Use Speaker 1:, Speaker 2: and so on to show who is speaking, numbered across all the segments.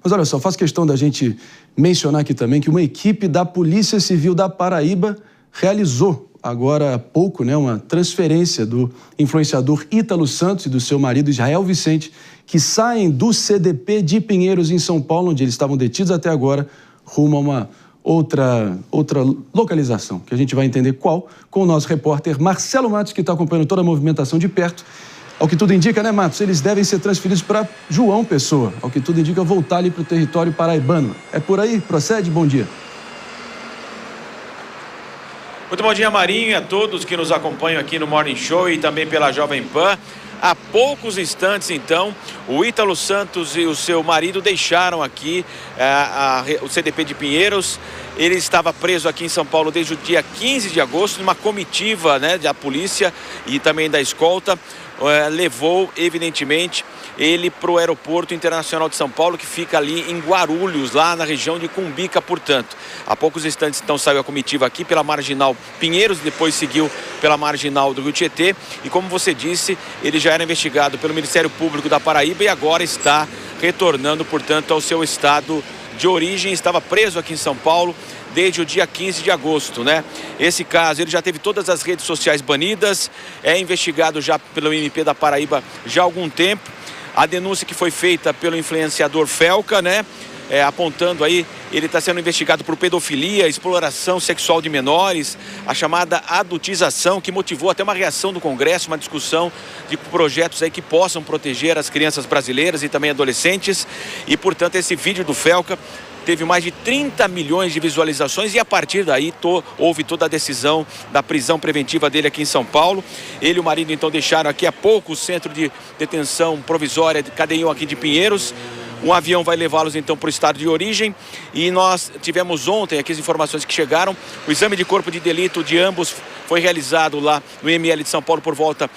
Speaker 1: Mas olha só, faço questão da gente mencionar aqui também que uma equipe da Polícia Civil da Paraíba realizou agora há pouco, uma transferência do influenciador Ítalo Santos e do seu marido Israel Vicente, que saem do CDP de Pinheiros, em São Paulo, onde eles estavam detidos até agora, rumo a uma outra localização, que a gente vai entender qual, com o nosso repórter Marcelo Matos, que está acompanhando toda a movimentação de perto. Ao que tudo indica, né, Matos? Eles devem ser transferidos para João Pessoa. Ao que tudo indica, voltar ali para o território paraibano. É por aí? Procede? Bom dia.
Speaker 2: Muito bom dia, Marinho, e a todos que nos acompanham aqui no Morning Show e também pela Jovem Pan. Há poucos instantes, então, o Ítalo Santos e o seu marido deixaram aqui o CDP de Pinheiros. Ele estava preso aqui em São Paulo desde o dia 15 de agosto, numa comitiva, da polícia e também da escolta. Levou, evidentemente, ele para o Aeroporto Internacional de São Paulo, que fica ali em Guarulhos, lá na região de Cumbica, portanto. Há poucos instantes, então, saiu a comitiva aqui pela Marginal Pinheiros, depois seguiu pela Marginal do Rio Tietê. E como você disse, ele já era investigado pelo Ministério Público da Paraíba e agora está retornando, portanto, ao seu estado de origem. Estava preso aqui em São Paulo desde o dia 15 de agosto, Esse caso, ele já teve todas as redes sociais banidas, é investigado já pelo MP da Paraíba já há algum tempo. A denúncia que foi feita pelo influenciador Felca, apontando aí, ele está sendo investigado por pedofilia, exploração sexual de menores, a chamada adultização, que motivou até uma reação do Congresso, uma discussão de projetos aí que possam proteger as crianças brasileiras e também adolescentes. E, portanto, esse vídeo do Felca teve mais de 30 milhões de visualizações e a partir daí houve toda a decisão da prisão preventiva dele aqui em São Paulo. Ele e o marido então deixaram aqui há pouco o centro de detenção provisória de Cadeião aqui de Pinheiros. Um avião vai levá-los então para o estado de origem e nós tivemos ontem aqui as informações que chegaram. O exame de corpo de delito de ambos foi realizado lá no IML de São Paulo por volta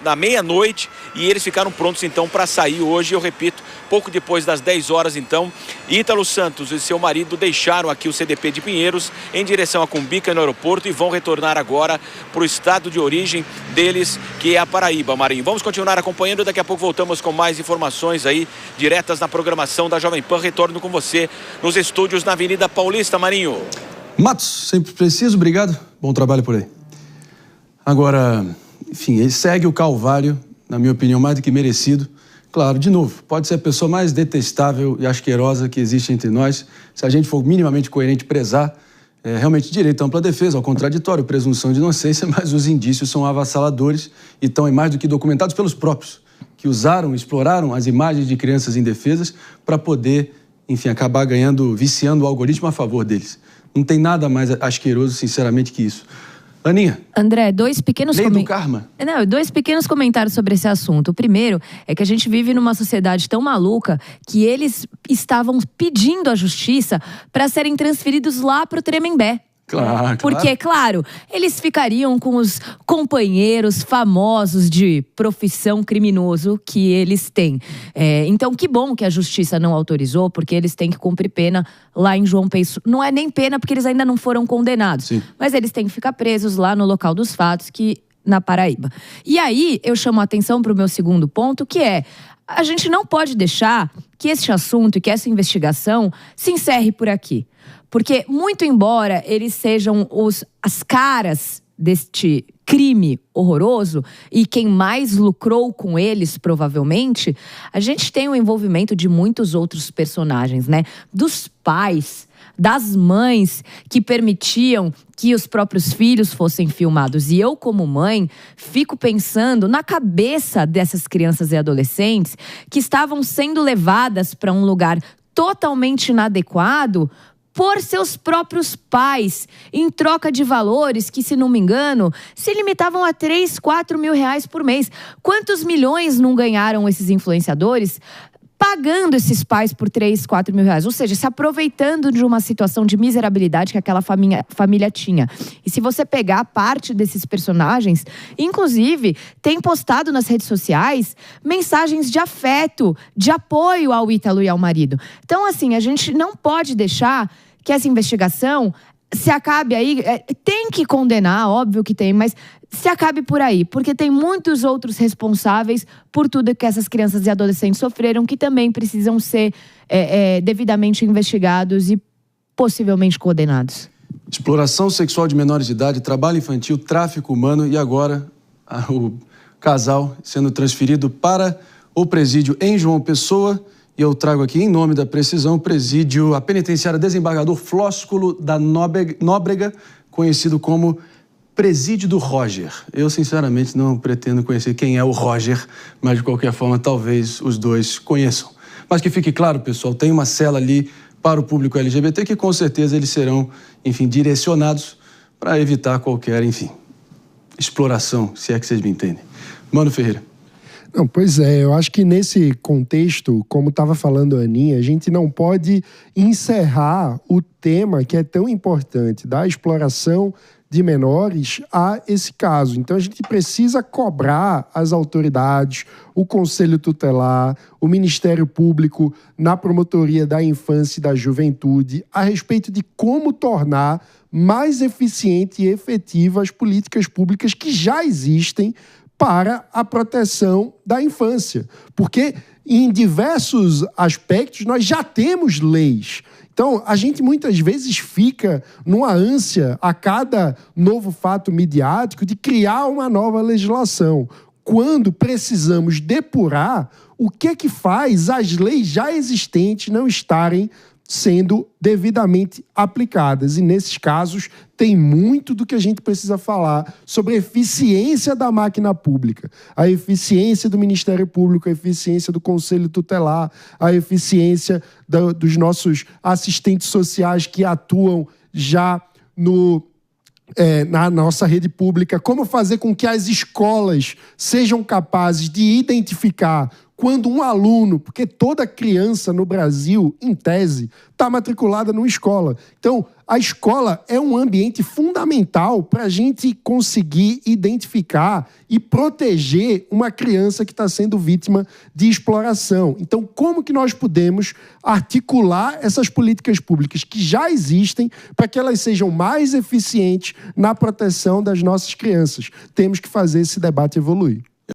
Speaker 2: da meia-noite e eles ficaram prontos então para sair hoje, eu repito, pouco depois das 10 horas então. Ítalo Santos e seu marido deixaram aqui o CDP de Pinheiros em direção a Cumbica no aeroporto e vão retornar agora para o estado de origem deles, que é a Paraíba, Marinho. Vamos continuar acompanhando, daqui a pouco voltamos com mais informações aí diretas na programação da Jovem Pan. Retorno com você nos estúdios na Avenida Paulista, Marinho.
Speaker 1: Matos, sempre preciso, obrigado. Bom trabalho por aí. Agora, enfim, ele segue o calvário, na minha opinião, mais do que merecido. Claro, de novo, pode ser a pessoa mais detestável e asquerosa que existe entre nós. Se a gente for minimamente coerente, prezar, realmente direito à ampla defesa, ao contraditório, presunção de inocência, mas os indícios são avassaladores e estão mais do que documentados pelos próprios, que exploraram as imagens de crianças indefesas para poder, enfim, acabar viciando o algoritmo a favor deles. Não tem nada mais asqueroso, sinceramente, que isso. Aninha.
Speaker 3: André, dois pequenos comentários sobre esse assunto. O primeiro é que a gente vive numa sociedade tão maluca que eles estavam pedindo à justiça para serem transferidos lá para o Tremembé.
Speaker 1: Claro.
Speaker 3: Porque, claro, eles ficariam com os companheiros famosos de profissão criminoso que eles têm. Então, que bom que a justiça não autorizou, porque eles têm que cumprir pena lá em João Pessoa. Não é nem pena, porque eles ainda não foram condenados.
Speaker 1: Sim.
Speaker 3: Mas eles têm que ficar presos lá no local dos fatos, na Paraíba. E aí, eu chamo a atenção para o meu segundo ponto, que é: a gente não pode deixar que esse assunto e que essa investigação se encerre por aqui. Porque, muito embora eles sejam as caras deste crime horroroso e quem mais lucrou com eles, provavelmente, a gente tem o envolvimento de muitos outros personagens, Dos pais, das mães que permitiam que os próprios filhos fossem filmados. E eu, como mãe, fico pensando na cabeça dessas crianças e adolescentes que estavam sendo levadas para um lugar totalmente inadequado por seus próprios pais, em troca de valores que, se não me engano, se limitavam a 3, 4 mil reais por mês. Quantos milhões não ganharam esses influenciadores pagando esses pais por 3, 4 mil reais? Ou seja, se aproveitando de uma situação de miserabilidade que aquela família tinha. E se você pegar parte desses personagens, inclusive, tem postado nas redes sociais mensagens de afeto, de apoio ao Ítalo e ao marido. Então, assim, a gente não pode deixar que essa investigação se acabe aí, tem que condenar, óbvio que tem, mas se acabe por aí, porque tem muitos outros responsáveis por tudo que essas crianças e adolescentes sofreram, que também precisam ser devidamente investigados e possivelmente condenados.
Speaker 1: Exploração sexual de menores de idade, trabalho infantil, tráfico humano e agora o casal sendo transferido para o presídio em João Pessoa. E eu trago aqui, em nome da precisão, a penitenciária Desembargador Flósculo da Nóbrega, conhecido como Presídio do Roger. Eu, sinceramente, não pretendo conhecer quem é o Roger, mas, de qualquer forma, talvez os dois conheçam. Mas que fique claro, pessoal, tem uma cela ali para o público LGBT que, com certeza, eles serão, enfim, direcionados para evitar qualquer, enfim, exploração, se é que vocês me entendem. Mano Ferreira.
Speaker 4: Não, pois é, eu acho que nesse contexto, como estava falando a Aninha, a gente não pode encerrar o tema que é tão importante da exploração de menores a esse caso. Então a gente precisa cobrar as autoridades, o Conselho Tutelar, o Ministério Público na Promotoria da Infância e da Juventude a respeito de como tornar mais eficiente e efetiva as políticas públicas que já existem para a proteção da infância. Porque em diversos aspectos nós já temos leis. Então, a gente muitas vezes fica numa ânsia a cada novo fato midiático de criar uma nova legislação, quando precisamos depurar o que faz as leis já existentes não estarem sendo devidamente aplicadas. E nesses casos tem muito do que a gente precisa falar sobre a eficiência da máquina pública, a eficiência do Ministério Público, a eficiência do Conselho Tutelar, a eficiência dos nossos assistentes sociais que atuam já na nossa rede pública, como fazer com que as escolas sejam capazes de identificar quando um aluno, porque toda criança no Brasil, em tese, está matriculada numa escola. Então, a escola é um ambiente fundamental para a gente conseguir identificar e proteger uma criança que está sendo vítima de exploração. Então, como que nós podemos articular essas políticas públicas que já existem para que elas sejam mais eficientes na proteção das nossas crianças? Temos que fazer esse debate evoluir.